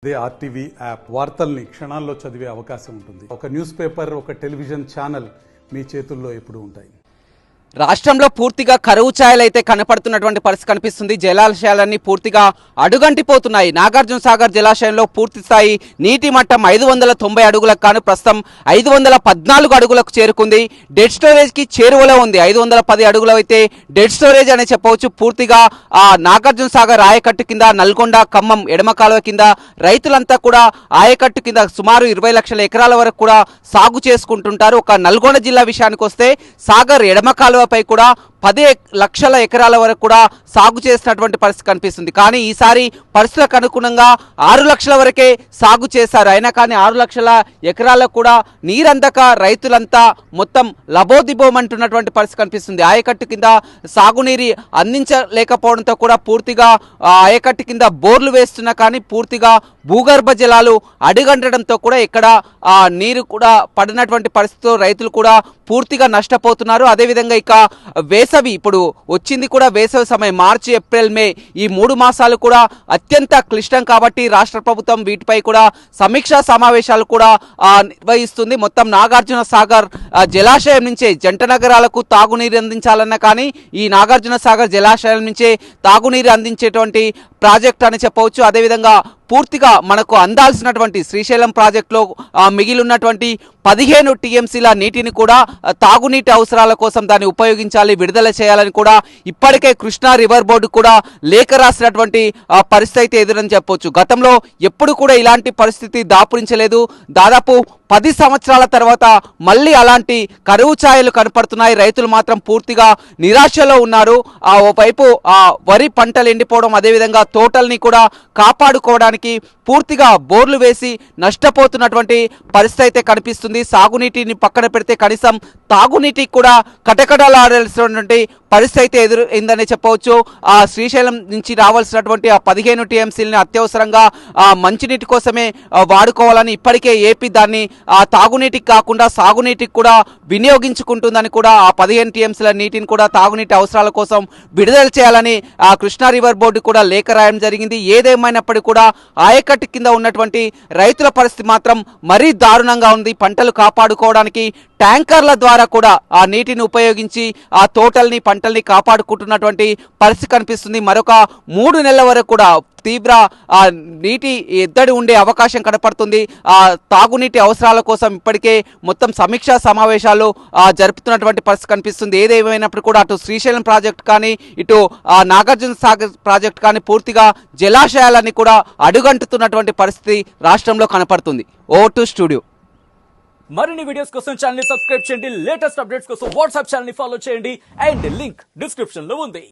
అదే RTV app వార్తల్ని క్షణాల్లో చదివే అవకాశం ఉంటుంది. ఒక న్యూస్ పేపర్, ఒక టెలివిజన్ ఛానల్ మీ చేతుల్లో ఎప్పుడూ ఉంటాయి. రాష్ట్రంలో పూర్తిగా కరువు ఛాయలు అయితే కనపడుతున్నటువంటి పరిస్థితి కనిపిస్తుంది. జలాశయాలన్నీ పూర్తిగా అడుగంటిపోతున్నాయి. నాగార్జున సాగర్ జలాశయంలో పూర్తి స్థాయి నీటి మట్టం 590 అడుగులకు కాను ప్రస్తుతం 514 అడుగులకు చేరుకుంది. డెడ్ స్టోరేజ్ కి చేరువలో ఉంది. 510 అడుగులు అయితే డెడ్ స్టోరేజ్ అనే చెప్పవచ్చు. పూర్తిగా నాగార్జున సాగర్ ఆయకట్టు కింద నల్గొండ, ఖమ్మం ఎడమ కాలువ కింద రైతులంతా కూడా ఆయకట్టు కింద సుమారు 20 లక్షల ఎకరాల వరకు కూడా సాగు చేసుకుంటుంటారు. ఒక నల్గొండ జిల్లా విషయానికి వస్తే సాగర్ ఎడమ కాలువ పై కూడా 10 లక్షల ఎకరాల వరకు కూడా సాగు చేసినటువంటి పరిస్థితి కనిపిస్తుంది. కానీ ఈసారి పరిస్థితులకు అనుగుణంగా 6 లక్షల వరకే సాగు చేశారు. అయినా కానీ 6 లక్షల ఎకరాలకు కూడా నీరందక రైతులంతా మొత్తం లబోదిబోమంటున్నటువంటి పరిస్థితి కనిపిస్తుంది. ఆయకట్టు కింద సాగునీరు అందించలేకపోవడంతో కూడా పూర్తిగా ఆయకట్టు కింద బోర్లు వేస్తున్నా కానీ పూర్తిగా భూగర్భ జలాలు అడుగంటడంతో కూడా ఇక్కడ నీరు కూడా పడినటువంటి పరిస్థితితో రైతులు కూడా పూర్తిగా నష్టపోతున్నారు. అదేవిధంగా ఇక వేసవి ఇప్పుడు వచ్చింది కూడా వేసవి సమయం. మార్చి, ఏప్రిల్, మే ఈ 3 మాసాలు కూడా అత్యంత క్లిష్టం కాబట్టి రాష్ట్ర ప్రభుత్వం వీటిపై కూడా సమీక్షా సమావేశాలు కూడా నిర్వహిస్తుంది. మొత్తం నాగార్జున సాగర్ జలాశయం నుంచే జంట నగరాలకు తాగునీరు అందించాలన్నా కానీ ఈ నాగార్జున సాగర్ జలాశయం నుంచే తాగునీరు అందించేటువంటి ప్రాజెక్ట్ అని చెప్పవచ్చు. అదేవిధంగా పూర్తిగా మనకు అందాల్సినటువంటి శ్రీశైలం ప్రాజెక్టులో మిగిలి ఉన్నటువంటి 15 టీఎంసీల నీటిని కూడా తాగునీటి అవసరాల కోసం దాన్ని ఉపయోగించాలి, విడుదల చేయాలని కూడా ఇప్పటికే కృష్ణా రివర్ బోర్డు కూడా లేఖ రాసినటువంటి పరిస్థితి అయితే ఎదురని చెప్పవచ్చు. గతంలో ఎప్పుడు కూడా ఇలాంటి పరిస్థితి దాపురించలేదు. దాదాపు 10 సంవత్సరాల తర్వాత మళ్ళీ అలాంటి కరువు ఛాయలు కనపడుతున్నాయి. రైతులు మాత్రం పూర్తిగా నిరాశలో ఉన్నారు. ఓవైపు వరి పంటలు ఎండిపోవడం, అదేవిధంగా తోటల్ని కూడా కాపాడుకోవడానికి పూర్తిగా బోర్లు వేసి నష్టపోతున్నటువంటి పరిస్థితి అయితే కనిపిస్తుంది. సాగునీటిని పక్కన పెడితే కనీసం తాగునీటికి కూడా కటకటలాడాల్సినటువంటి పరిస్థితి అయితే ఎదురైందని చెప్పవచ్చు. శ్రీశైలం నుంచి రావాల్సినటువంటి 15 టీఎంసీలని అత్యవసరంగా మంచినీటి కోసమే వాడుకోవాలని ఇప్పటికే ఏపీ దాన్ని తాగునీటికి కాకుండా సాగునీటికి కూడా వినియోగించుకుంటుందని కూడా 15 టీఎంసీల నీటిని కూడా తాగునీటి అవసరాల కోసం విడుదల చేయాలని కృష్ణా రివర్ బోర్డు కూడా లేఖ రాయడం జరిగింది. ఏదేమైనప్పటికీ కూడా ఆయకట్టు కింద ఉన్నటువంటి రైతుల పరిస్థితి మాత్రం మరీ దారుణంగా ఉంది. పంటలు కాపాడుకోవడానికి ట్యాంకర్ల ద్వారా కూడా ఆ నీటిని ఉపయోగించి ఆ తోటల్ని పంటల్ని కాపాడుకుంటున్నటువంటి పరిస్థితి కనిపిస్తుంది. మరొక 3 నెలల వరకు కూడా తీవ్ర నీటి ఎద్దడి ఉండే అవకాశం కనపడుతుంది. తాగునీటి అవసరాల కోసం ఇప్పటికే మొత్తం సమీక్షా సమావేశాలు జరుపుతున్నటువంటి పరిస్థితి కనిపిస్తుంది. ఏదేమైనప్పుడు కూడా అటు శ్రీశైలం ప్రాజెక్ట్ కానీ ఇటు నాగార్జున సాగర్ ప్రాజెక్ట్ కానీ పూర్తిగా జలాశయాలన్నీ కూడా అడుగంటుతున్నటువంటి పరిస్థితి రాష్ట్రంలో కనపడుతుంది. Over to studio. మరిన్ని వీడియోస్ కోసం ఛానల్ ని సబ్స్క్రైబ్ చేయండి. లేటెస్ట్ అప్డేట్స్ కోసం వాట్సాప్ ఛానల్ ని ఫాలో చేయండి. అండ్ లింక్ డిస్క్రిప్షన్ లో ఉంది.